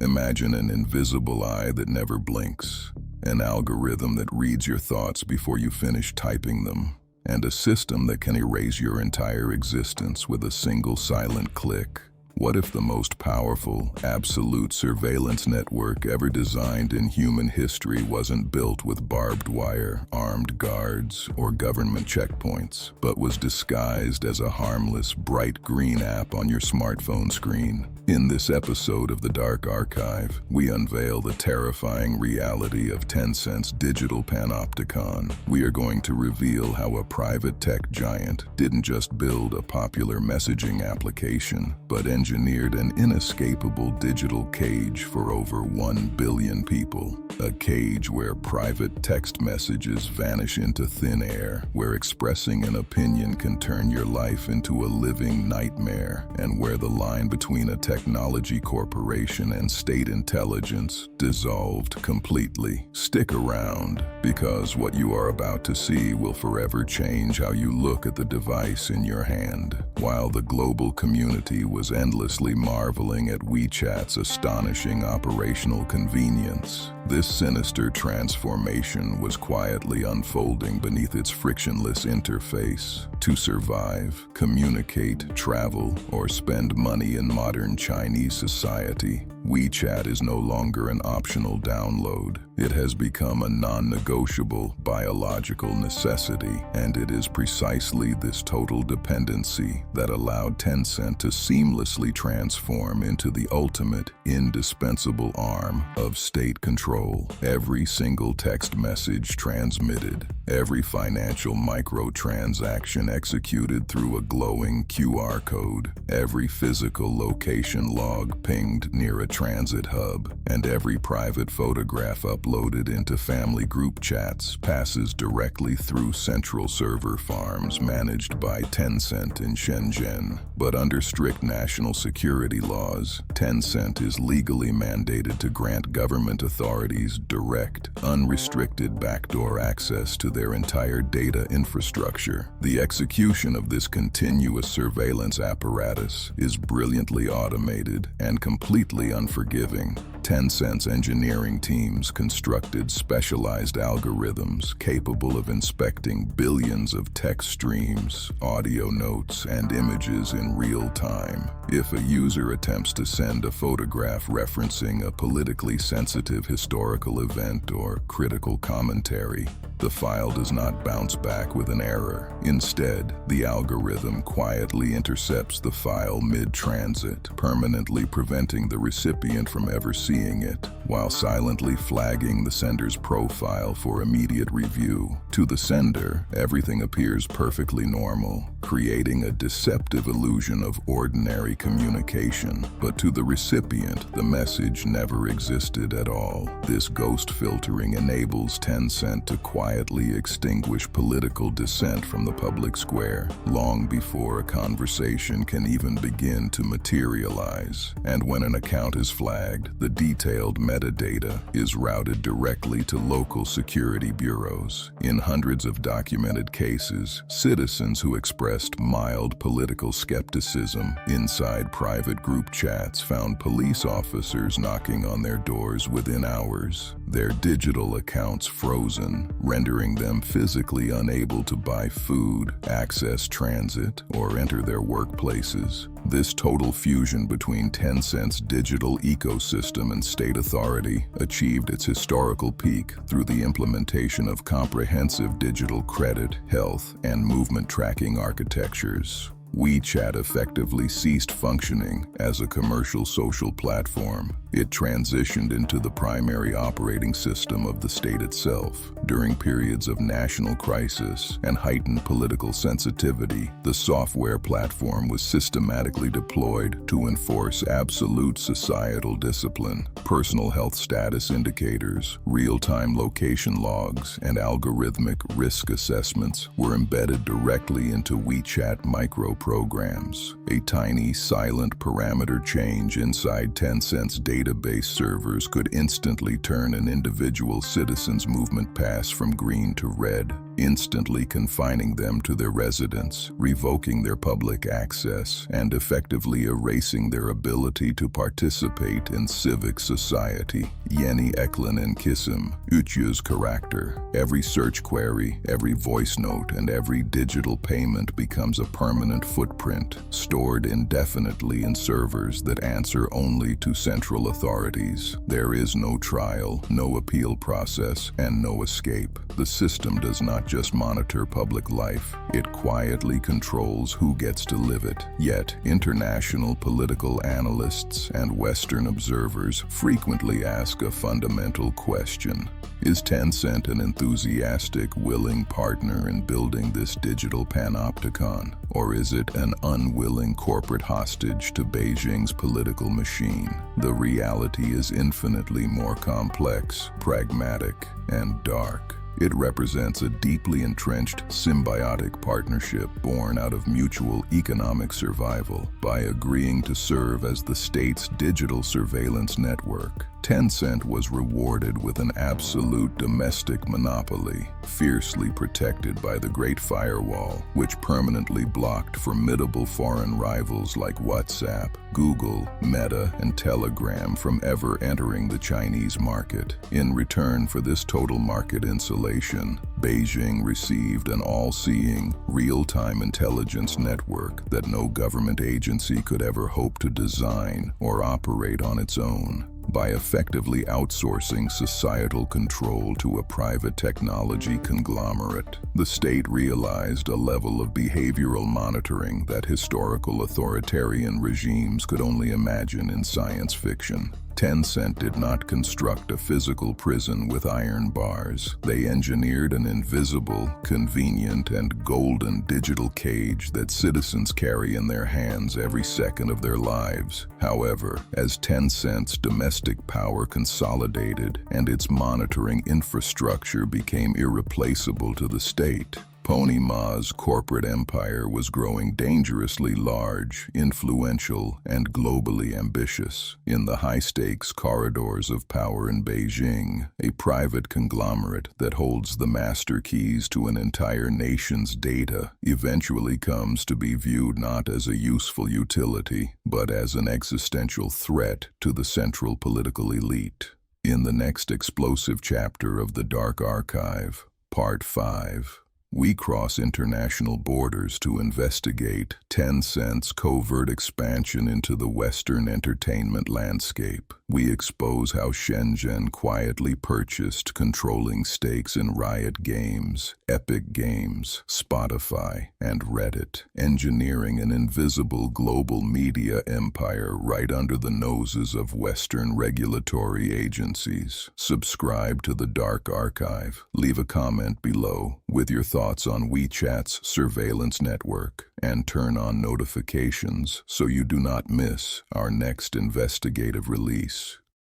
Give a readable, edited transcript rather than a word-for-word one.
Imagine an invisible eye that never blinks, an algorithm that reads your thoughts before you finish typing them, and a system that can erase your entire existence with a single silent click. What if the most powerful, absolute surveillance network ever designed in human history wasn't built with barbed wire, armed guards, or government checkpoints, but was disguised as a harmless, bright green app on your smartphone screen? In this episode of The Dark Archive, we unveil the terrifying reality of Tencent's digital Panopticon. We are going to reveal how a private tech giant didn't just build a popular messaging application, but engineered an inescapable digital cage for over 1 billion people. A cage where private text messages vanish into thin air, where expressing an opinion can turn your life into a living nightmare, and where the line between a technology corporation and state intelligence dissolved completely. Stick around, because what you are about to see will forever change how you look at the device in your hand. While the global community was endlessly marveling at WeChat's astonishing operational convenience, this sinister transformation was quietly unfolding beneath its frictionless interface. To survive, communicate, travel, or spend money in modern Chinese society, WeChat is no longer an optional download. It has become a non-negotiable biological necessity, and it is precisely this total dependency that allowed Tencent to seamlessly transform into the ultimate, indispensable arm of state control. Every single text message transmitted, every financial microtransaction executed through a glowing QR code, every physical location log pinged near a transit hub, and every private photograph uploaded into family group chats passes directly through central server farms managed by Tencent in Shenzhen. But under strict national security laws, Tencent is legally mandated to grant government authorities direct, unrestricted backdoor access to their entire data infrastructure. The execution of this continuous surveillance apparatus is brilliantly automated and completely unforgiving. Tencent's engineering teams constructed specialized algorithms capable of inspecting billions of text streams, audio notes, and images in real time. If a user attempts to send a photograph referencing a politically sensitive historical event or critical commentary, the file does not bounce back with an error. Instead, the algorithm quietly intercepts the file mid-transit, permanently preventing the recipient from ever seeing it, while silently flagging the sender's profile for immediate review. To the sender, everything appears perfectly normal, creating a deceptive illusion of ordinary communication. But to the recipient, the message never existed at all. This ghost filtering enables Tencent to quietly extinguish political dissent from the public square, long before a conversation can even begin to materialize. And when an account is flagged, the detailed metadata is routed directly to local security bureaus. In hundreds of documented cases, citizens who expressed mild political skepticism inside private group chats found police officers knocking on their doors within hours, their digital accounts frozen, rendering them physically unable to buy food, access transit, or enter their workplaces. This total fusion between Tencent's digital ecosystem and state authority achieved its historical peak through the implementation of comprehensive digital credit, health, and movement tracking architectures. WeChat effectively ceased functioning as a commercial social platform. It transitioned into the primary operating system of the state itself. During periods of national crisis and heightened political sensitivity, the software platform was systematically deployed to enforce absolute societal discipline. Personal health status indicators, real-time location logs, and algorithmic risk assessments were embedded directly into WeChat micro-programs. A tiny, silent parameter change inside Tencent's database servers could instantly turn an individual citizen's movement pass from green to red. instantly confining them to their residence, revoking their public access, and effectively erasing their ability to participate in civic society. Yeni Eklund Kisim, Uchu's character. Every search query, every voice note, and every digital payment becomes a permanent footprint, stored indefinitely in servers that answer only to central authorities. There is no trial, no appeal process, and no escape. The system does not just monitor public life, it quietly controls who gets to live it. Yet, international political analysts and Western observers frequently ask a fundamental question. Is Tencent an enthusiastic, willing partner in building this digital panopticon? Or is it an unwilling corporate hostage to Beijing's political machine? The reality is infinitely more complex, pragmatic, and dark. It represents a deeply entrenched symbiotic partnership born out of mutual economic survival. By agreeing to serve as the state's digital surveillance network, Tencent was rewarded with an absolute domestic monopoly, fiercely protected by the Great Firewall, which permanently blocked formidable foreign rivals like WhatsApp, Google, Meta, and Telegram from ever entering the Chinese market. In return for this total market insulation, Beijing received an all-seeing, real-time intelligence network that no government agency could ever hope to design or operate on its own. By effectively outsourcing societal control to a private technology conglomerate, the state realized a level of behavioral monitoring that historical authoritarian regimes could only imagine in science fiction. Tencent did not construct a physical prison with iron bars. They engineered an invisible, convenient, and golden digital cage that citizens carry in their hands every second of their lives. However, as Tencent's domestic power consolidated and its monitoring infrastructure became irreplaceable to the state, Pony Ma's corporate empire was growing dangerously large, influential, and globally ambitious. In the high-stakes corridors of power in Beijing, a private conglomerate that holds the master keys to an entire nation's data eventually comes to be viewed not as a useful utility, but as an existential threat to the central political elite. In the next explosive chapter of the Dark Archive, Part 5, we cross international borders to investigate Tencent's covert expansion into the Western entertainment landscape. We expose how Shenzhen quietly purchased controlling stakes in Riot Games, Epic Games, Spotify, and Reddit, engineering an invisible global media empire right under the noses of Western regulatory agencies. Subscribe to the Dark Archive. Leave a comment below with your thoughts on WeChat's surveillance network, and turn on notifications so you do not miss our next investigative release.